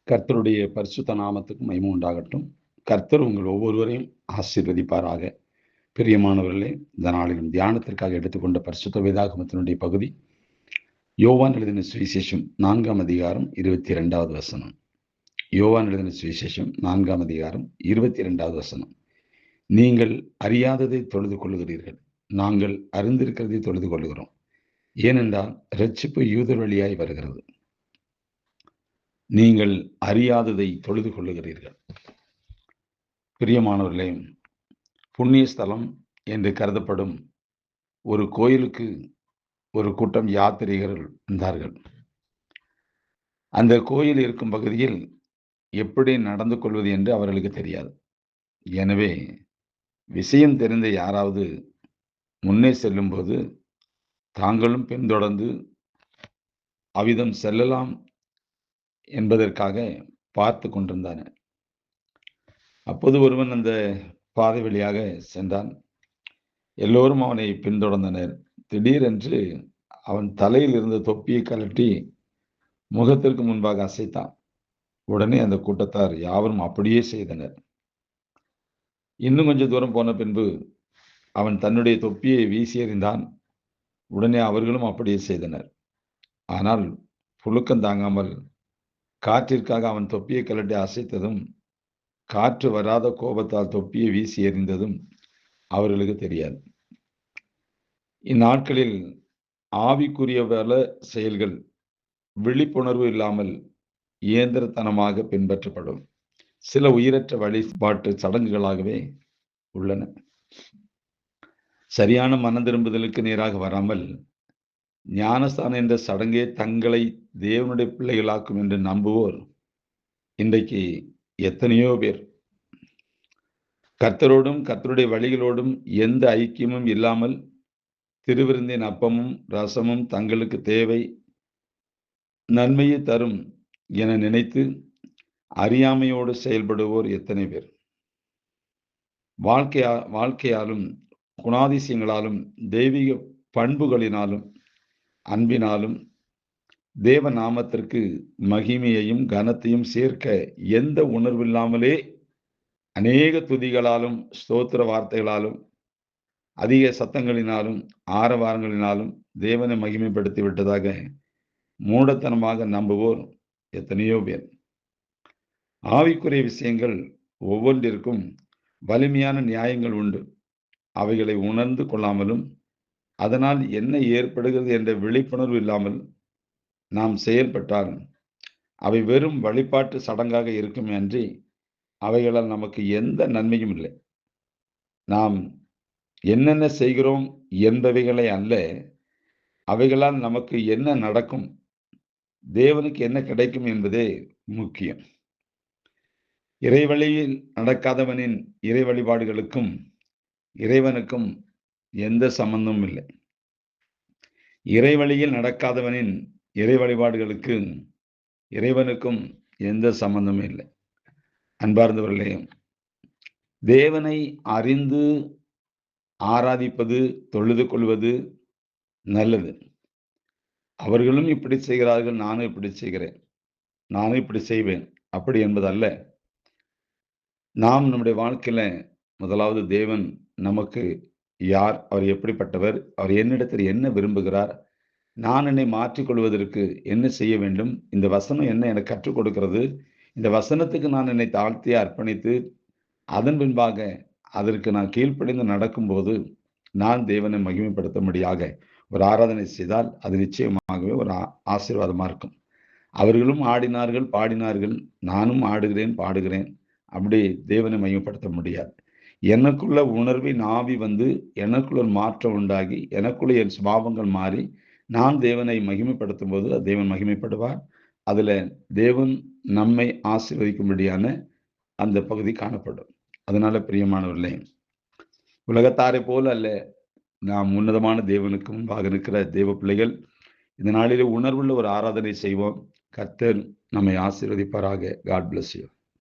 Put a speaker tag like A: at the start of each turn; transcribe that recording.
A: கர்த்தருடைய பரிசுத்த நாமத்துக்கு மகிமை உண்டாகட்டும். கர்த்தர் உங்கள் ஒவ்வொருவரையும் ஆசீர்வதிப்பாராக. பிரியமானவர்களே, இந்த நாளிலும் தியானத்திற்காக எடுத்துக்கொண்ட பரிசுத்த வேதாகமத்தினுடைய பகுதி யோவான் எழுதின சுவிசேஷம் 4ஆம் அதிகாரம் 22வது வசனம். யோவான் எழுதின சுவிசேஷம் 4ஆம் அதிகாரம் 22வது வசனம். நீங்கள் அறியாததை தொழுது கொள்ளுகிறீர்கள், நாங்கள் அறிந்திருக்கிறதை தொழுது கொள்ளுகிறோம். ஏனென்றால் இரட்சிப்பு யூதர் வழியாய் வருகிறது. நீங்கள் அறியாததை தொழுது கொள்ளுகிறீர்கள். பிரியமானவர்களே, புண்ணிய ஸ்தலம் என்று கருதப்படும் ஒரு கோயிலுக்கு ஒரு கூட்டம் யாத்திரிகர்கள் வந்தார்கள். அந்த கோயில் இருக்கும் பகுதியில் எப்படி நடந்து கொள்வது என்று அவர்களுக்கு தெரியாது. எனவே விஷயம் தெரிந்த யாராவது முன்னே செல்லும்போது தாங்களும் பின்தொடர்ந்து அவ்விதம் செல்லலாம் என்பதற்காக பார்த்து கொண்டிருந்தார். அப்போது ஒருவன் அந்த பாதை வழியாக சென்றான். எல்லோரும் அவனை பின்தொடர்ந்தனர். திடீரென்று அவன் தலையில் இருந்த தொப்பியை கழட்டி முகத்திற்கு முன்பாக அசைத்தான். உடனே அந்த கூட்டத்தார் யாவரும் அப்படியே செய்தனர். இன்னும் கொஞ்சம் தூரம் போன பின்பு அவன் தன்னுடைய தொப்பியை வீசி எறிந்தான். உடனே அவர்களும் அப்படியே செய்தனர். ஆனால் புழுக்கம் தாங்காமல் காற்றிற்காக அவன் தொப்பியை கழட்டி அசைத்ததும், காற்று வராத கோபத்தால் தொப்பியை வீசி எறிந்ததும் அவர்களுக்கு தெரியாது. இந்நாட்களில் ஆவிக்குரிய செயல்கள் விழிப்புணர்வு இல்லாமல் இயந்திரத்தனமாக பின்பற்றப்படும் சில உயிரற்ற வழிபாட்டு சடங்குகளாகவே உள்ளன. சரியான மன திரும்புதலுக்கு நேராக வராமல் ஞானஸ்தானம் என்ற சடங்கே தங்களை தேவனுடைய பிள்ளைகளாக்கும் என்று நம்புவோர் இன்றைக்கு எத்தனையோ பேர். கர்த்தரோடும் கர்த்தருடைய வழிகளோடும் எந்த ஐக்கியமும் இல்லாமல் திருவிருந்தின் அப்பமும் ரசமும் தங்களுக்கு தேவை, நன்மையை தரும் என நினைத்து அறியாமையோடு செயல்படுவோர் எத்தனை பேர். வாழ்க்கையாலும் குணாதிசயங்களாலும் தெய்வீக பண்புகளினாலும் அன்பினாலும் தேவ நாமத்திற்கு மகிமையையும் கனத்தையும் சேர்க்க எந்த உணர்வில்லாமலே அநேக துதிகளாலும் ஸ்தோத்திர வார்த்தைகளாலும் அதிக சத்தங்களினாலும் ஆரவாரங்களினாலும் தேவனை மகிமைப்படுத்தி விட்டதாக மூடத்தனமாக நம்புவோர் எத்தனையோ பேர். ஆவிக்குரிய விஷயங்கள் ஒவ்வொன்றிற்கும் வலிமையான நியாயங்கள் உண்டு. அவைகளை உணர்ந்து கொள்ளாமலும் அதனால் என்ன ஏற்படுகிறது என்ற விழிப்புணர்வு இல்லாமல் நாம் செயல்பட்டால் அவை வெறும் வழிபாட்டு சடங்காக இருக்கும் அன்றி அவைகளால் நமக்கு எந்த நன்மையும் இல்லை. நாம் என்னென்ன செய்கிறோம் என்பவைகளை அல்ல, அவைகளால் நமக்கு என்ன நடக்கும், தேவனுக்கு என்ன கிடைக்கும் என்பதே முக்கியம். இறைவழியில் நடக்காதவனின் இறை வழிபாடுகளுக்கும் இறைவனுக்கும் எந்த சம்பந்தமும் இல்லை. இறைவழியில் நடக்காதவனின் இறை வழிபாடுகளுக்கு இறைவனுக்கும் எந்த சம்பந்தமும் இல்லை. அன்பார்ந்தவர்களே, தேவனை அறிந்து ஆராதிப்பது, தொழுது கொள்வது நல்லது. அவர்களும் இப்படி செய்கிறார்கள், நானும் இப்படி செய்கிறேன், நானும் இப்படி செய்வேன் அப்படி என்பது அல்ல. நாம் நம்முடைய வாழ்க்கையில முதலாவது தேவன் நமக்கு யார், அவர் எப்படிப்பட்டவர், அவர் என்னிடத்தில் என்ன விரும்புகிறார், நான் என்னை மாற்றிக்கொள்வதற்கு என்ன செய்ய வேண்டும், இந்த வசனம் என்ன எனக்கு கற்றுக் கொடுக்கிறது, இந்த வசனத்துக்கு நான் என்னை தாழ்த்தி அர்ப்பணித்து அதன் பின்பாக அதற்கு நான் கீழ்ப்படிந்து நடக்கும்போது நான் தேவனை மகிமைப்படுத்தும்படியாக ஒரு ஆராதனை செய்தால் அது நிச்சயமாகவே ஒரு ஆசீர்வாதமாக இருக்கும். அவர்களும் ஆடினார்கள், பாடினார்கள், நானும் ஆடுகிறேன், பாடுகிறேன், அப்படி தேவனை மகிமைப்படுத்த முடியாது. எனக்குள்ள உணர்வின் ஆவி வந்து எனக்குள்ள ஒரு மாற்றம் உண்டாகி எனக்குள்ள என் சுபாவங்கள் மாறி நான் தேவனை மகிமைப்படுத்தும் போது தேவன் மகிமைப்படுவார். அதுல தேவன் நம்மை ஆசீர்வதிக்கும்படியான அந்த பகுதி காணப்படும். அதனால பிரியமானவர்களே, உலகத்தாரை போல அல்ல, நாம் உன்னதமான தேவனுக்கு முன்பாக இருக்கிற தேவ பிள்ளைகள் இந்த நாளிலே உணர்வுள்ள ஒரு ஆராதனை செய்வோம். கர்த்தர் நம்மை ஆசீர்வதிப்பாராக. God bless you.